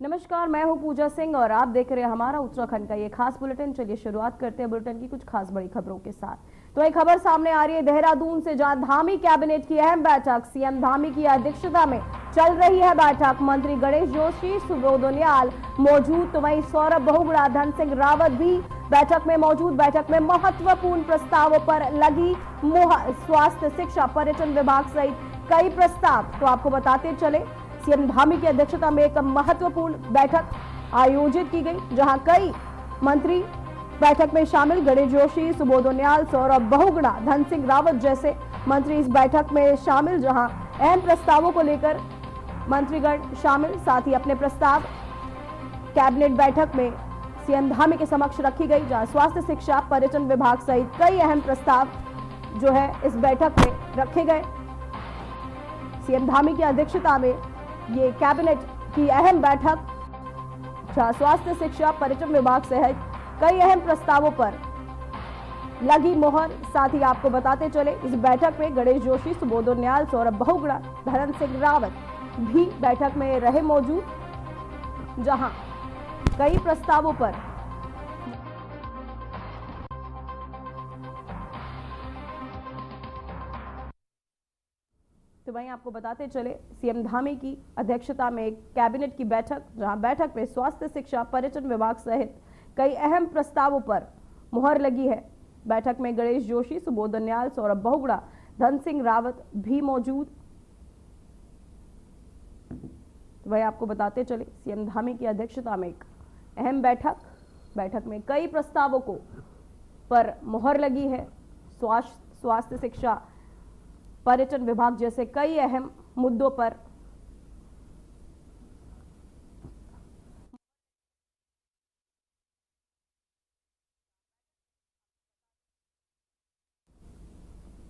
नमस्कार, मैं हूं पूजा सिंह और आप देख रहे हैं हमारा उत्तराखंड का ये खास बुलेटिन। चलिए शुरुआत करते हैं बुलेटिन की कुछ खास बड़ी खबरों के साथ। तो एक खबर सामने आ रही है देहरादून से, जहां धामी कैबिनेट की अहम बैठक, सीएम धामी की अध्यक्षता में चल रही है बैठक। मंत्री गणेश जोशी, सुबोध उनियाल मौजूद, तो वहीं सौरभ बहुगुणा, धन सिंह रावत भी बैठक में मौजूद। बैठक में महत्वपूर्ण प्रस्तावों पर लगी मुहर। स्वास्थ्य, शिक्षा, पर्यटन विभाग सहित कई प्रस्ताव। तो आपको बताते चले, सीएम धामी की अध्यक्षता में एक महत्वपूर्ण बैठक आयोजित की गई, जहां कई मंत्री बैठक में शामिल। गणेश जोशी, सुबोध उनियाल, सौरभ बहुगुणा, धन सिंह रावत जैसे मंत्री इस बैठक में शामिल, जहां अहम प्रस्तावों को लेकर मंत्रीगण शामिल। साथ ही अपने प्रस्ताव कैबिनेट बैठक में सीएम धामी के समक्ष रखी गई, जहां स्वास्थ्य, शिक्षा, पर्यटन विभाग सहित कई अहम प्रस्ताव जो है इस बैठक में रखे गए। सीएम धामी की अध्यक्षता में ये कैबिनेट की अहम बैठक, जहां स्वास्थ्य, शिक्षा, पर्यटन विभाग सहित कई अहम प्रस्तावों पर लगी मुहर। साथ ही आपको बताते चले, इस बैठक में गणेश जोशी, सुबोध उनियाल, सौरभ बहुगुणा, धन सिंह रावत भी बैठक में रहे मौजूद, जहां कई प्रस्तावों पर तो वहीं आपको बताते चले, सीएम धामी की अध्यक्षता में एक कैबिनेट की बैठक, जहां बैठक में स्वास्थ्य, शिक्षा, पर्यटन विभाग सहित कई अहम प्रस्तावों पर मुहर लगी है। बैठक में गणेश जोशी, सुबोध उनियाल, सौरभ बहुगुणा, धन सिंह रावत भी मौजूद। वही आपको बताते चले, सीएम धामी की अध्यक्षता में एक अहम बैठक में कई प्रस्तावों को पर मुहर लगी है। स्वास्थ्य, शिक्षा, पर्यटन विभाग जैसे कई अहम मुद्दों पर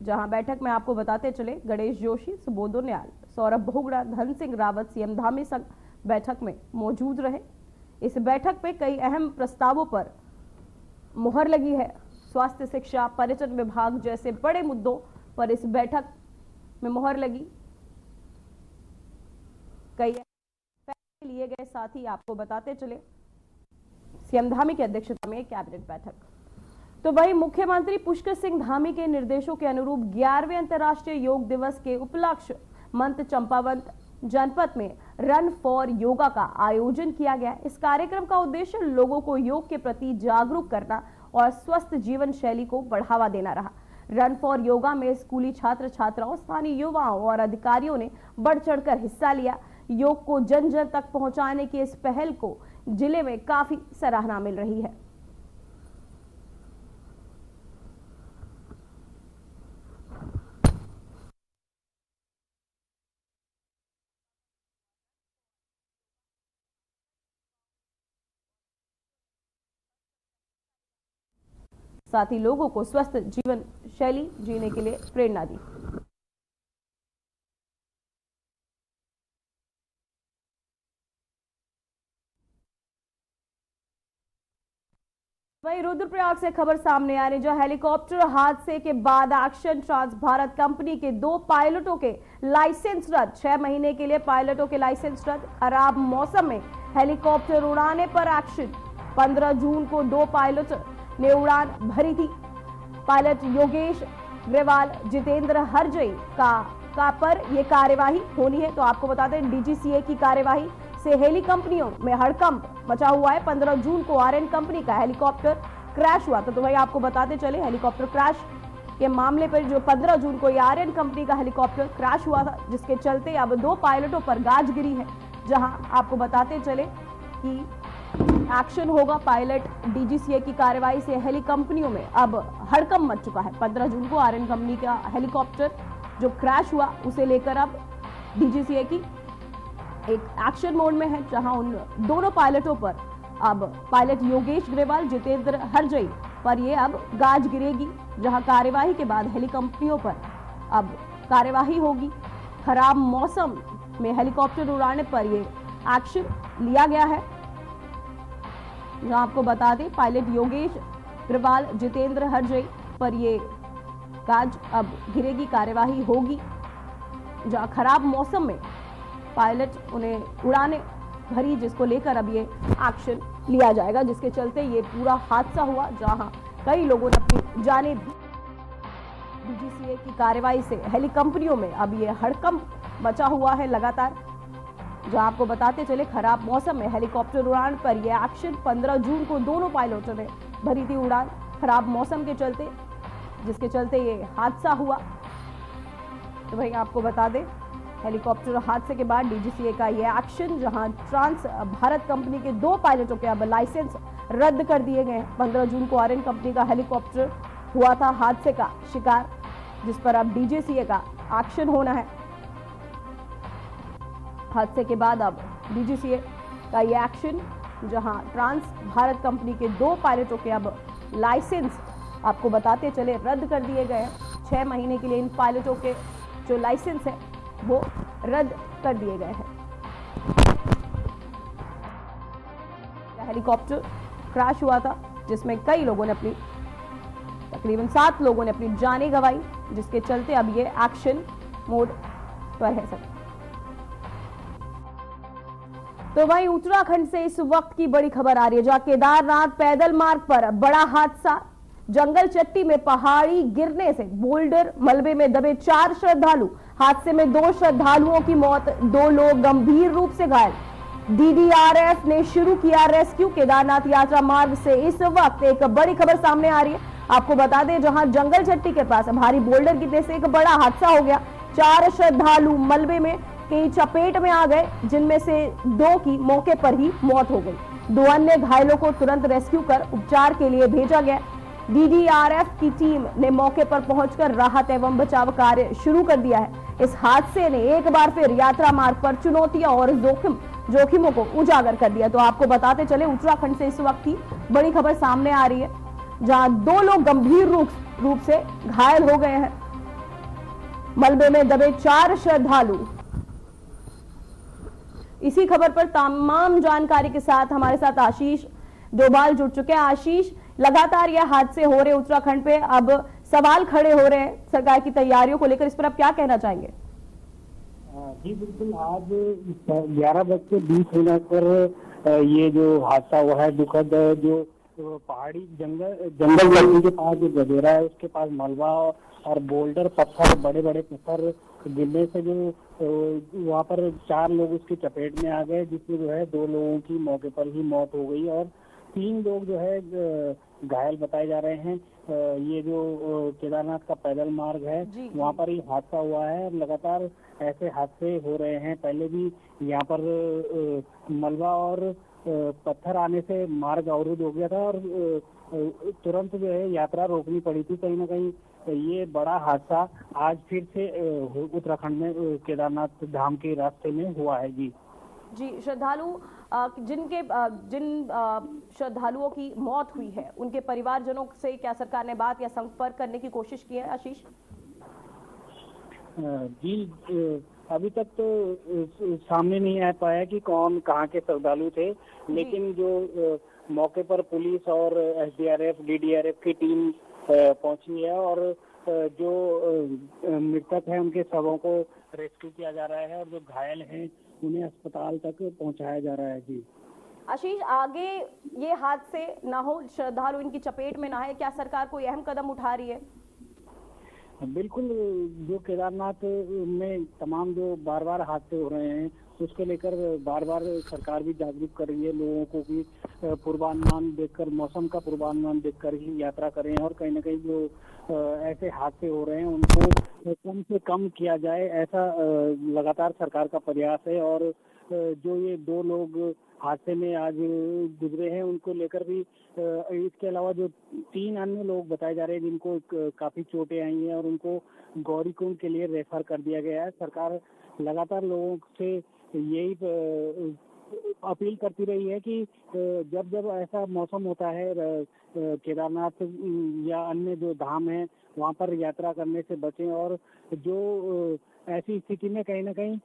जहां बैठक में आपको बताते चले, गणेश जोशी, सुबोध उनियाल, सौरभ बहुगुणा, धन सिंह रावत सीएम धामी संग बैठक में मौजूद रहे। इस बैठक में कई अहम प्रस्तावों पर मुहर लगी है। स्वास्थ्य, शिक्षा, पर्यटन विभाग जैसे बड़े मुद्दों पर इस बैठक में मुहर लगी, कई फैसले लिए गए। साथ ही आपको बताते चले, सीएम धामी की अध्यक्षता में कैबिनेट बैठक। तो वही मुख्यमंत्री पुष्कर सिंह धामी के निर्देशों के अनुरूप 11वें अंतर्राष्ट्रीय योग दिवस के उपलक्ष्य मंत चंपावत जनपद में रन फॉर योगा का आयोजन किया गया। इस कार्यक्रम का उद्देश्य लोगों को योग के प्रति जागरूक करना और स्वस्थ जीवन शैली को बढ़ावा देना रहा। रन फॉर योगा में स्कूली छात्र छात्राओं, स्थानीय युवाओं और अधिकारियों ने बढ़ चढ़कर हिस्सा लिया। योग को जन जन तक पहुंचाने की इस पहल को जिले में काफी सराहना मिल रही है। साथ ही लोगों को स्वस्थ जीवन शैली जीने के लिए प्रेरणा दी। वहीं रुद्रप्रयाग से खबर सामने आ रही, जो हेलीकॉप्टर हादसे के बाद एक्शन ट्रांस भारत कंपनी के 2 पायलटों के लाइसेंस रद्द। 6 महीने के लिए पायलटों के लाइसेंस रद्द। खराब मौसम में हेलीकॉप्टर उड़ाने पर एक्शन। 15 जून को 2 पायलट ने उड़ान भरी थी। पायलट योगेश ग्रेवाल, जितेंद्र हरजई का पर यह कार्यवाही होनी है। तो आपको बता दें, डीजीसीए की कार्यवाही से हेली कंपनियों में हड़कंप मचा हुआ है। 15 जून को आरएन कंपनी का हेलीकॉप्टर क्रैश हुआ था। तो वही आपको बताते चले, हेलीकॉप्टर क्रैश के मामले पर जो 15 जून को आरएन कंपनी का हेलीकॉप्टर क्रैश हुआ था, जिसके चलते अब 2 पायलटों पर गाज गिरी है। जहां आपको बताते चले कि एक्शन होगा। पायलट डीजीसीए की कार्रवाई से हेली कंपनियों में अब हड़कंप मच चुका है। 15 जून को आरएन कंपनी का हेलीकॉप्टर जो क्रैश हुआ, उसे लेकर अब डीजीसीए की एक एक्शन मोड में है, जहां उन दोनों पायलटों पर अब पायलट योगेश ग्रेवाल, जितेंद्र हरजई पर ये अब गाज गिरेगी। जहां कार्यवाही के बाद हेली कंपनियों पर अब कार्यवाही होगी। खराब मौसम में हेलीकॉप्टर उड़ाने पर ये एक्शन लिया गया है। जहां आपको बता दें, पायलट योगेश ग्रेवाल, जितेंद्र हरजई पर ये गाज अब गिरेगी, कार्यवाही होगी। जहां खराब मौसम में पायलट उन्हें उड़ाने भरी, जिसको लेकर अब ये एक्शन लिया जाएगा, जिसके चलते ये पूरा हादसा हुआ, जहां कई लोगों ने अपनी जानें भी। डीजीसीए की कार्रवाई से हेली कंपनियों में अब ये हड़कंप मचा हुआ है लगातार। जहां आपको बताते चले, खराब मौसम में हेलीकॉप्टर उड़ान पर यह एक्शन 15 जून को दोनों पायलटों ने भरी थी उड़ान, खराब मौसम के चलते, जिसके चलते ये हादसा हुआ। तो वहीं आपको बता दें, हेलीकॉप्टर हादसे के बाद डीजीसीए का यह एक्शन, जहां ट्रांस भारत कंपनी के 2 पायलटों के अब लाइसेंस रद्द कर दिए गए हैं। 15 जून को आर्यन कंपनी का हेलीकॉप्टर हुआ था हादसे का शिकार, जिस पर अब डीजीसीए का एक्शन होना है। हादसे के बाद अब डीजीसीए का यह एक्शन, जहां ट्रांस भारत कंपनी के 2 पायलटों के अब लाइसेंस आपको बताते चले रद्द कर दिए गए हैं। 6 महीने के लिए इन पायलटों के जो लाइसेंस है वो रद्द कर दिए गए हैं। हेलीकॉप्टर क्रैश हुआ था, जिसमें कई लोगों ने तकरीबन 7 लोगों ने अपनी जानें गंवाई, जिसके चलते अब ये एक्शन मोड पर है सब। तो वहीं उत्तराखंड से इस वक्त की बड़ी खबर आ रही है, जहां केदारनाथ पैदल मार्ग पर बड़ा हादसा। जंगल चट्टी में पहाड़ी गिरने से बोल्डर मलबे में दबे 4 श्रद्धालु। हादसे में 2 श्रद्धालुओं की मौत, 2 लोग गंभीर रूप से घायल। डीडीआरएफ ने शुरू किया रेस्क्यू। केदारनाथ यात्रा मार्ग से इस वक्त एक बड़ी खबर सामने आ रही है। आपको बता दें, जहां जंगल चट्टी के पास भारी बोल्डर गिरने से एक बड़ा हादसा हो गया। 4 श्रद्धालु मलबे में की चपेट में आ गए, जिनमें से 2 की मौके पर ही मौत हो गई। 2 अन्य घायलों को तुरंत रेस्क्यू कर उपचार के लिए भेजा गया। डीडीआरएफ की टीम ने मौके पर पहुंचकर राहत एवं बचाव कार्य शुरू कर दिया है। इस हादसे ने एक बार फिर यात्रा मार्ग पर चुनौतियां और जोखिमों को उजागर कर दिया। तो आपको बताते चले, उत्तराखंड से इस वक्त की बड़ी खबर सामने आ रही है, जहां 2 लोग गंभीर रूप से घायल हो गए हैं। मलबे में दबे 4 श्रद्धालु। इसी खबर पर तमाम जानकारी के साथ हमारे साथ आशीष डोभाल जुड़ चुके हैं। आशीष, लगातार यह हादसे हो रहे उत्तराखंड पे, अब सवाल खड़े हो रहे हैं सरकार की तैयारियों को लेकर, इस पर आप क्या कहना चाहेंगे? जी बिल्कुल, आज 11:20 पर ये जो हादसा हुआ है दुखद, जो पहाड़ी जंगल चट्टी के पास जो गदेरा है, उसके पास मलबा और बोल्डर पत्थर, बड़े बड़े पत्थर गिरने से जो वहाँ पर 4 लोग उसकी चपेट में आ गए, जिसमें जो है 2 लोगों की मौके पर ही मौत हो गई और 3 लोग जो है घायल बताए जा रहे हैं। ये जो केदारनाथ का पैदल मार्ग है, वहाँ पर ही हादसा हुआ है। लगातार ऐसे हादसे हो रहे हैं, पहले भी यहाँ पर मलबा और पत्थर आने से मार्ग अवरुद्ध हो गया था और तुरंत जो है यात्रा रोकनी पड़ी थी। कहीं ना कहीं ये बड़ा हादसा आज फिर से उत्तराखंड में केदारनाथ धाम के रास्ते में हुआ है। जी श्रद्धालु जिन श्रद्धालुओं की मौत हुई है, उनके परिवारजनों से क्या सरकार ने बात या संपर्क करने की कोशिश की है? आशीष जी, अभी तक तो सामने नहीं आ पाया कि कौन कहाँ के श्रद्धालु थे, लेकिन जो मौके पर पुलिस और एसडीआरएफ डीडीआरएफ की टीम पहुंची है और जो मृतक हैं उनके शवों को रेस्क्यू किया जा रहा है और जो घायल हैं उन्हें अस्पताल तक पहुंचाया जा रहा है। जी आशीष, आगे ये हादसे ना हो, श्रद्धालु इनकी चपेट में ना आए, क्या सरकार कोई अहम कदम उठा रही है? बिल्कुल, जो केदारनाथ में तमाम जो बार बार हादसे हो रहे हैं उसको लेकर बार बार सरकार भी जागरूक कर रही है लोगों को कि पूर्वानुमान देखकर, मौसम का पूर्वानुमान देखकर ही यात्रा करें और कहीं ना कहीं जो ऐसे हादसे हो रहे हैं उनको कम से कम किया जाए, ऐसा लगातार सरकार का प्रयास है। और जो ये 2 लोग हादसे में आज गुजरे हैं उनको लेकर भी, इसके अलावा जो 3 अन्य लोग बताए जा रहे हैं जिनको काफी चोटें आई हैं और उनको गौरीकुंड के लिए रेफर कर दिया गया है। सरकार लगातार लोगों से यही अपील करती रही है कि जब जब ऐसा मौसम होता है केदारनाथ या अन्य जो धाम है वहाँ पर यात्रा करने से बचें और जो ऐसी स्थिति में कहीं ना कहीं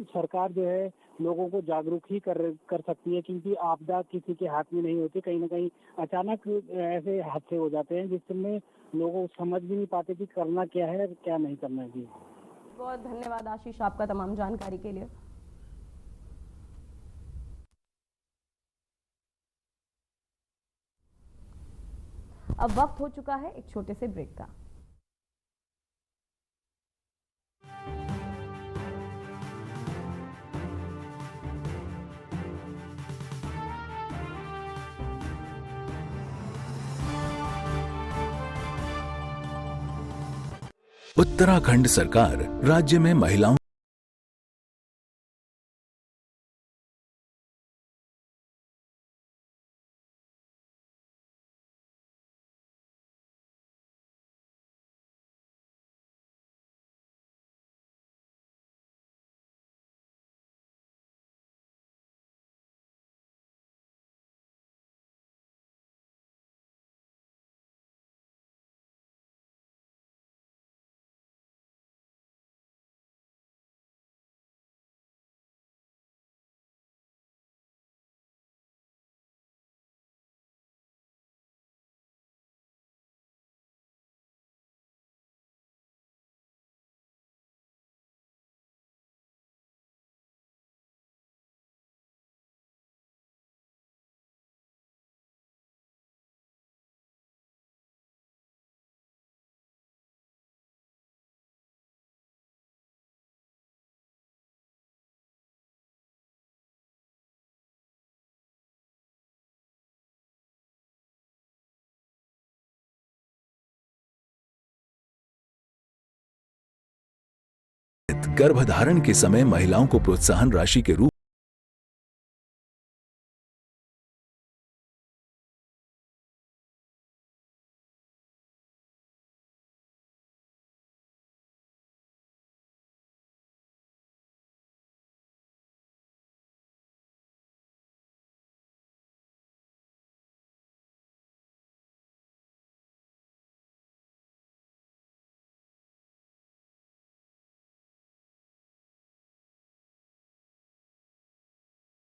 सरकार जो है लोगों को जागरूक ही कर सकती है, क्योंकि आपदा किसी के हाथ में नहीं होती। कहीं ना कहीं अचानक ऐसे हादसे हो जाते हैं जिसमें लोगों समझ भी नहीं पाते कि करना क्या है और क्या नहीं करना है। बहुत धन्यवाद आशीष आपका तमाम जानकारी के लिए। अब वक्त हो चुका है एक छोटे से ब्रेक का। उत्तराखंड सरकार राज्य में महिलाओं गर्भधारण के समय महिलाओं को प्रोत्साहन राशि के रूप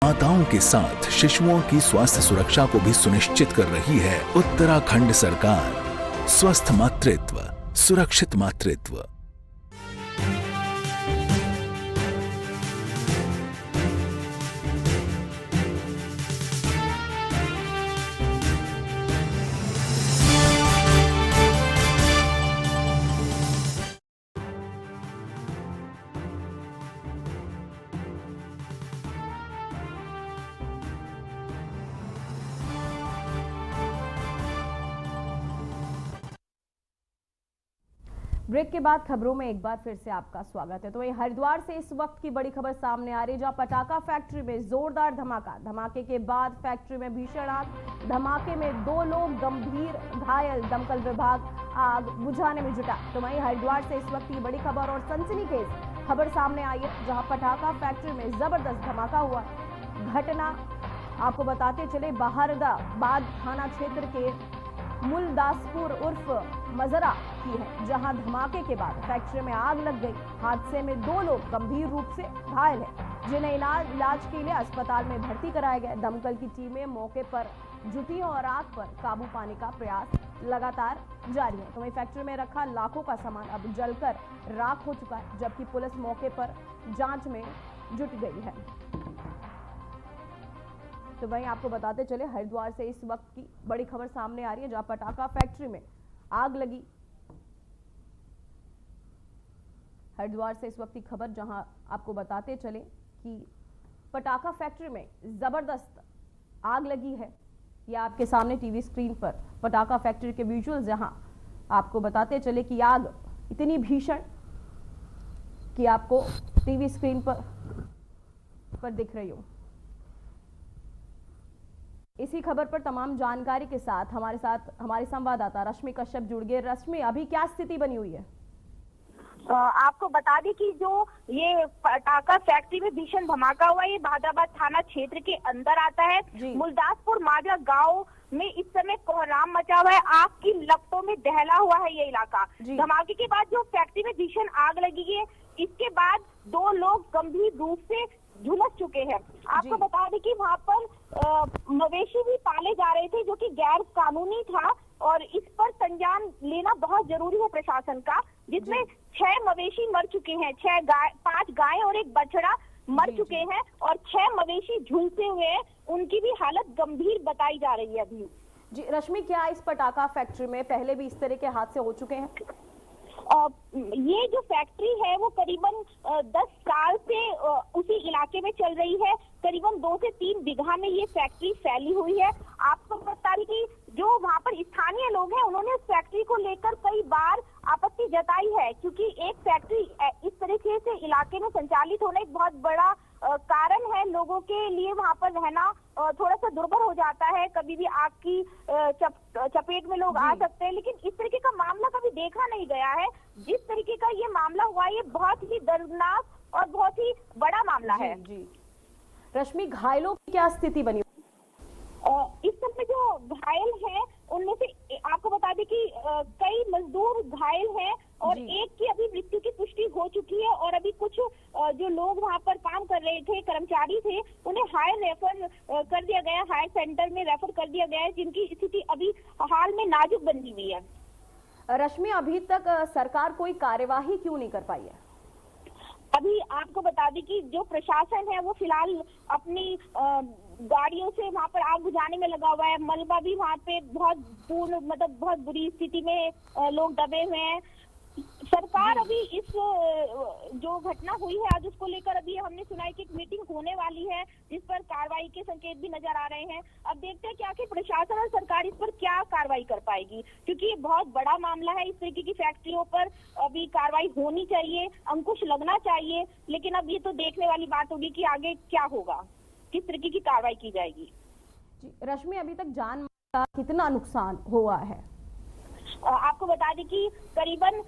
माताओं के साथ शिशुओं की स्वास्थ्य सुरक्षा को भी सुनिश्चित कर रही है उत्तराखंड सरकार। स्वस्थ मातृत्व, सुरक्षित मातृत्व। ब्रेक के बाद खबरों में एक बार फिर से आपका स्वागत है। तो वहीं हरिद्वार से इस वक्त की बड़ी खबर सामने आ रही है, जहां पटाखा फैक्ट्री में जोरदार धमाका। धमाके के बाद फैक्ट्री में भीषण आग। धमाके में 2 लोग गंभीर घायल। दमकल विभाग आग बुझाने में जुटा। तो वहीं हरिद्वार से इस वक्त की बड़ी खबर और सनसनीखेज खबर सामने आई है, जहाँ पटाखा फैक्ट्री में जबरदस्त धमाका हुआ। घटना आपको बताते चले बहादुराबाद थाना क्षेत्र के मुलदासपुर उर्फ मजरा की है, जहां धमाके के बाद फैक्ट्री में आग लग गई। हादसे में 2 लोग गंभीर रूप से घायल हैं, जिन्हें इलाज के लिए अस्पताल में भर्ती कराया गया। दमकल की टीमें मौके पर जुटी और आग पर काबू पाने का प्रयास लगातार जारी है। तो वहीं फैक्ट्री में रखा लाखों का सामान अब जलकर राख हो चुका है, जबकि पुलिस मौके पर जांच में जुट गई है। तो वहीं आपको बताते चले हरिद्वार से इस वक्त की बड़ी खबर सामने आ रही है, जहां पटाखा फैक्ट्री में आग लगी। हरिद्वार से इस वक्त की खबर, जहां आपको बताते चले कि पटाखा फैक्ट्री में जबरदस्त आग लगी है। ये आपके सामने टीवी स्क्रीन पर पटाखा फैक्ट्री के विजुअल्स, जहां आपको बताते चले कि आग इतनी भीषण कि आपको टीवी स्क्रीन पर दिख रही हो। इसी खबर पर तमाम जानकारी के साथ हमारे संवाददाता रश्मि कश्यप जुड़ गए। रश्मि, अभी क्या स्थिति बनी हुई है? आपको बता दें कि जो ये पटाखा फैक्ट्री में भीषण धमाका हुआ, ये बहादुराबाद थाना क्षेत्र के अंदर आता है। मुलदासपुर माजरा गांव में इस समय कोहराम मचा हुआ है। आग की लपटों में दहला हुआ है ये इलाका। धमाके के बाद जो फैक्ट्री में भीषण आग लगी है, इसके बाद 2 लोग गंभीर रूप से झुलस चुके हैं। आपको बता दें कि वहाँ पर मवेशी भी पाले जा रहे थे, जो कि गैर कानूनी था, और इस पर संज्ञान लेना बहुत जरूरी है प्रशासन का, जिसमें 6 मवेशी मर चुके हैं। 5 गाय और 1 बछड़ा मर चुके हैं और 6 मवेशी झुलसे हुए हैं। उनकी भी हालत गंभीर बताई जा रही है अभी। जी रश्मि, क्या इस पटाखा फैक्ट्री में पहले भी इस तरह के हादसे हो चुके हैं? ये जो फैक्ट्री है वो करीबन 10 साल से उसी इलाके में चल रही है। करीबन 2 से 3 बीघा में ये फैक्ट्री फैली हुई है। आपको बता दें कि जो वहाँ पर स्थानीय लोग हैं उन्होंने इस फैक्ट्री को लेकर कई बार आपत्ति जताई है, क्योंकि एक फैक्ट्री इस तरीके से इलाके में संचालित होना एक बहुत बड़ा कारण है। लोगों के लिए वहाँ पर रहना थोड़ा सा दुर्भर हो जाता है, कभी भी आग की चपेट में लोग आ सकते हैं, लेकिन इस तरीके का मामला कभी देखा नहीं गया है। जिस तरीके का ये मामला हुआ ये बहुत ही दर्दनाक और बहुत ही बड़ा मामला है। जी रश्मि, घायलों की क्या स्थिति बनी? इस समय जो घायल हैं उनमें से आपको बता दें कि कई मजदूर घायल हैं और एक की अभी मृत्यु की पुष्टि हो चुकी है, और अभी कुछ जो लोग वहां पर काम कर रहे थे, कर्मचारी थे, उन्हें हायर रेफर कर दिया गया, हायर सेंटर में रेफर कर दिया गया है, जिनकी स्थिति अभी हाल में नाजुक बनी हुई है। रश्मि, अभी तक सरकार कोई कार्यवाही क्यों नहीं कर पाई है? अभी आपको बता दें कि जो प्रशासन है वो फिलहाल अपनी गाड़ियों से वहाँ पर आग बुझाने में लगा हुआ है। मलबा भी वहाँ पे बहुत बहुत बुरी स्थिति में लोग दबे हुए हैं। सरकार अभी इस जो घटना हुई है आज उसको लेकर अभी हमने सुना है कि एक मीटिंग होने वाली है, जिस पर कार्रवाई के संकेत भी नजर आ रहे हैं। अब देखते हैं कि आखिर प्रशासन और सरकार इस पर क्या कार्रवाई कर पाएगी, क्योंकि ये बहुत बड़ा मामला है। इस तरीके की फैक्ट्रियों पर अभी कार्रवाई होनी चाहिए, अंकुश लगना चाहिए, लेकिन अब ये तो देखने वाली बात होगी कि आगे क्या होगा, किस तरीके की कार्रवाई की जाएगी। जी रश्मि, अभी तक जान माल का कितना नुकसान हुआ है? आपको बता दें कि करीबन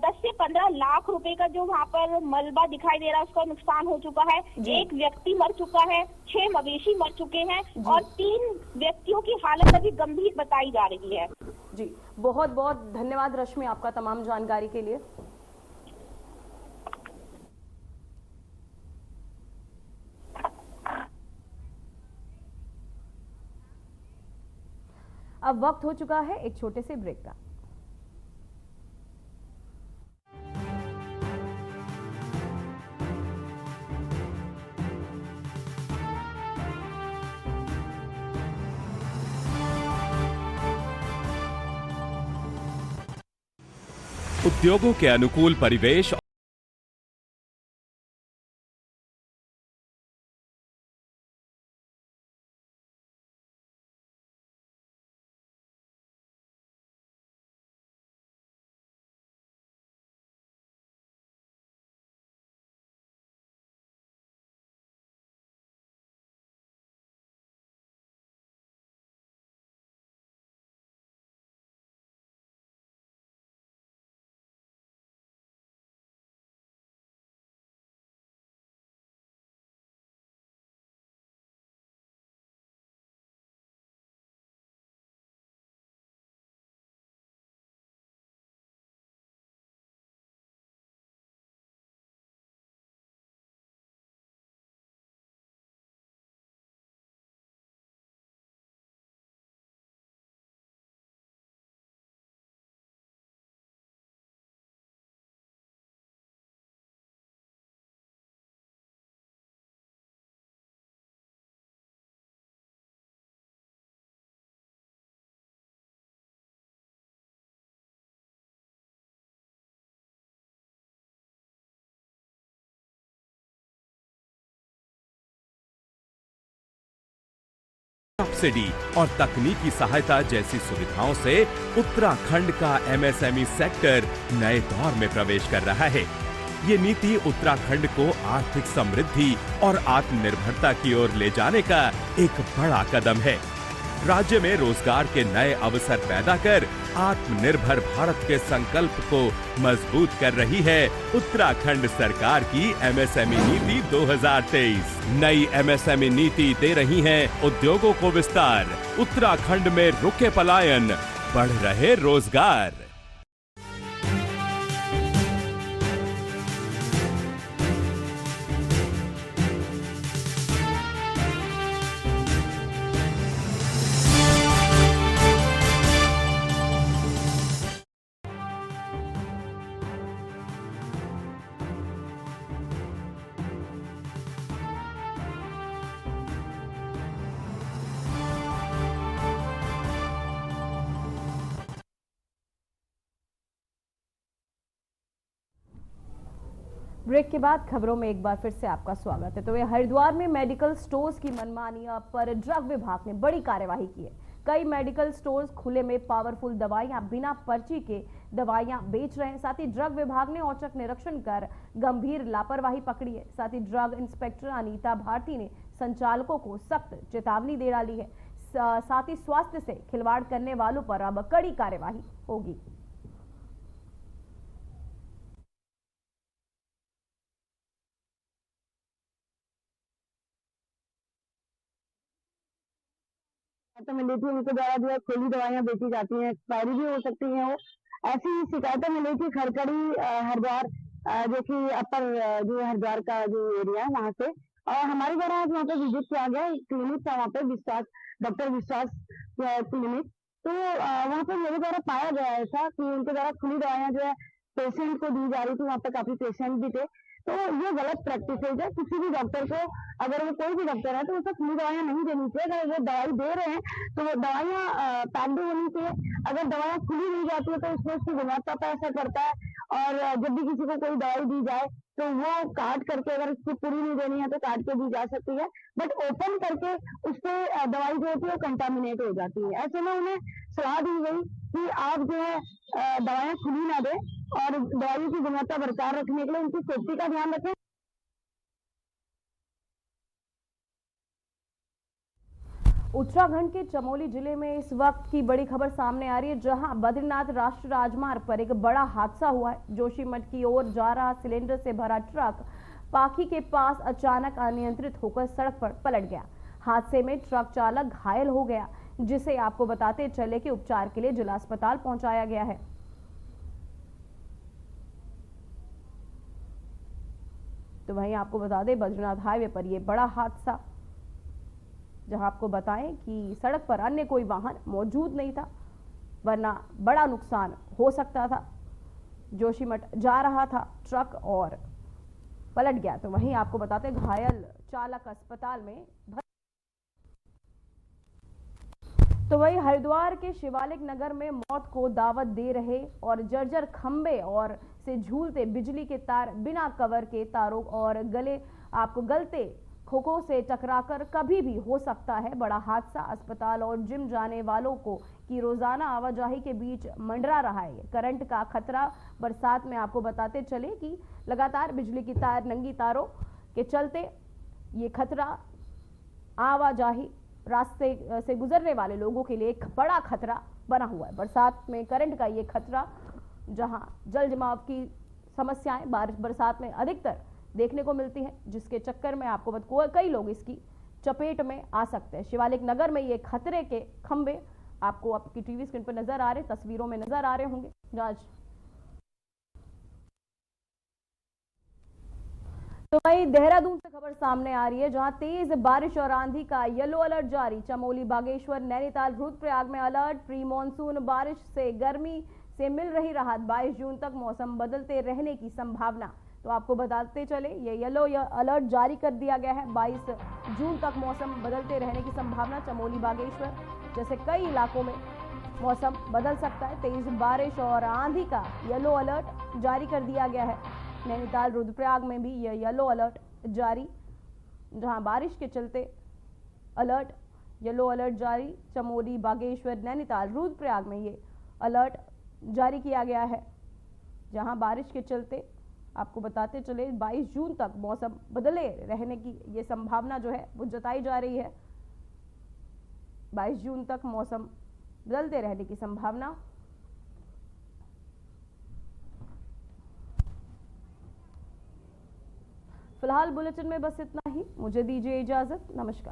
10 से 15 लाख रुपए का जो वहाँ पर मलबा दिखाई दे रहा है उसका नुकसान हो चुका है। एक व्यक्ति मर चुका है, 6 मवेशी मर चुके हैं और 3 व्यक्तियों की हालत अभी गंभीर बताई जा रही है। जी बहुत बहुत धन्यवाद रश्मि आपका तमाम जानकारी के लिए। अब वक्त हो चुका है एक छोटे से ब्रेक का। उद्योगों के अनुकूल परिवेश सब्सिडी और तकनीकी सहायता जैसी सुविधाओं से उत्तराखंड का एमएसएमई सेक्टर नए दौर में प्रवेश कर रहा है। ये नीति उत्तराखंड को आर्थिक समृद्धि और आत्मनिर्भरता की ओर ले जाने का एक बड़ा कदम है। राज्य में रोजगार के नए अवसर पैदा कर आत्मनिर्भर भारत के संकल्प को मजबूत कर रही है उत्तराखंड सरकार की एमएसएमई नीति 2023। नई एमएसएमई नीति दे रही है उद्योगों को विस्तार, उत्तराखंड में रुके पलायन, बढ़ रहे रोजगार। ब्रेक के बाद खबरों में एक बार फिर से आपका स्वागत है। तो ये हरिद्वार में मेडिकल स्टोर्स की मनमानी पर ड्रग विभाग ने बड़ी कार्यवाही की है। कई मेडिकल स्टोर्स खुले में पावरफुल दवाइयां बिना पर्ची के दवाइयां बेच रहे हैं। साथ ही ड्रग विभाग ने औचक निरीक्षण कर गंभीर लापरवाही पकड़ी है। साथ ही ड्रग इंस्पेक्टर अनीता भारती ने संचालकों को सख्त चेतावनी दे डाली है। साथ ही स्वास्थ्य से खिलवाड़ करने वालों पर अब कड़ी कार्यवाही होगी। मिली थी, उनके द्वारा जो है खुली दवाइयां बेची जाती हैं, एक्सपायरी भी हो सकती हैं। वो ऐसी शिकायतें मिली थी खरकड़ी हरिद्वार जो कि अपर जो हरिद्वार का जो एरिया है वहां से, और हमारे द्वारा आज वहाँ पे विजिट किया गया। क्लिनिक था वहाँ पे, विश्वास डॉक्टर विश्वास क्लिनिक। तो वहाँ पे मेरे द्वारा पाया गया ऐसा कि उनके द्वारा खुली दवाइयां जो है पेशेंट को दी जा रही थी। वहाँ पे काफी पेशेंट भी थे। तो ये गलत प्रैक्टिस है। किसी भी डॉक्टर को, अगर वो कोई भी डॉक्टर है, तो उसे खुली दवाइयां नहीं देनी चाहिए। अगर वो दवाई दे रहे हैं तो वो दवाइयां पैक्ड होनी चाहिए। अगर दवाइयां खुली दी जाती है तो उसमें उसकी गुणवत्ता पर असर पड़ता है। और जब भी किसी को कोई दवाई दी जाए तो वो काट करके, अगर उसको पूरी नहीं देनी है तो काट के दी जा सकती है, बट ओपन करके उससे दवाई जो होती है वो कंटामिनेट हो जाती है। ऐसे में उन्हें सलाह दी गई कि आप जो है दवाइयां खुली ना दें और दवाइयों की गुणवत्ता बरकरार रखने के लिए उनकी सेफ्टी का ध्यान रखें। उत्तराखंड के चमोली जिले में इस वक्त की बड़ी खबर सामने आ रही है, जहां बद्रीनाथ राष्ट्रीय राजमार्ग पर एक बड़ा हादसा हुआ है। जोशीमठ की ओर जा रहा सिलेंडर से भरा ट्रक पाखी के पास अचानक अनियंत्रित होकर सड़क पर पलट गया। हादसे में ट्रक चालक घायल हो गया, जिसे आपको बताते चले कि उपचार के लिए जिला अस्पताल पहुंचाया गया है। तो वहीं आपको बता दें, बद्रीनाथ हाईवे पर यह बड़ा हादसा, जहां आपको बताएं कि सड़क पर अन्य कोई वाहन मौजूद नहीं था, वरना बड़ा नुकसान हो सकता था। जोशीमठ जा रहा था ट्रक और पलट गया। तो वहीं आपको बताते घायल चालक अस्पताल में तो वहीं हरिद्वार के शिवालिक नगर में मौत को दावत दे रहे और जर्जर खंबे और से झूलते बिजली के तार, बिना कवर के तारों और गलते खोखों से टकराकर कभी भी हो सकता है बड़ा हादसा। अस्पताल और जिम जाने वालों को की रोजाना आवाजाही के बीच मंडरा रहा है करंट का खतरा। बरसात में आपको बताते चले कि लगातार बिजली की तार, नंगी तारों के चलते ये खतरा, आवाजाही रास्ते से गुजरने वाले लोगों के लिए एक बड़ा खतरा बना हुआ है। बरसात में करंट का ये खतरा, जहां जल जमाव की समस्याएं बरसात में अधिकतर देखने को मिलती है, जिसके चक्कर में आपको कई लोग इसकी चपेट में आ सकते हैं। शिवालिक नगर में ये खतरे के खंबे आपको आपकी टीवी स्क्रीन पर नजर आ रहे, तस्वीरों में नजर आ रहे होंगे। जांच तो वहीं देहरादून से खबर सामने आ रही है, जहां तेज बारिश और आंधी का येलो अलर्ट जारी। चमोली, बागेश्वर, नैनीताल, रुद्रप्रयाग में अलर्ट। प्री मानसून बारिश से गर्मी से मिल रही राहत। 22 जून तक मौसम बदलते रहने की संभावना। तो आपको बताते चले, ये येलो अलर्ट जारी कर दिया गया है। 22 जून तक मौसम बदलते रहने की संभावना। चमोली, बागेश्वर जैसे कई इलाकों में मौसम बदल सकता है। तेज बारिश और आंधी का येलो अलर्ट जारी कर दिया गया है। नैनीताल, रुद्रप्रयाग में भी यह येलो अलर्ट जारी, जहां बारिश के चलते अलर्ट, येलो अलर्ट जारी। चमोली, बागेश्वर, नैनीताल, रुद्रप्रयाग में ये अलर्ट जारी किया गया है, जहां बारिश के चलते आपको बताते चले 22 जून तक मौसम बदले रहने की ये संभावना जो है वो जताई जा रही है। 22 जून तक मौसम बदलते रहने की संभावना। फिलहाल बुलेटिन में बस इतना ही। मुझे दीजिए इजाजत। नमस्कार।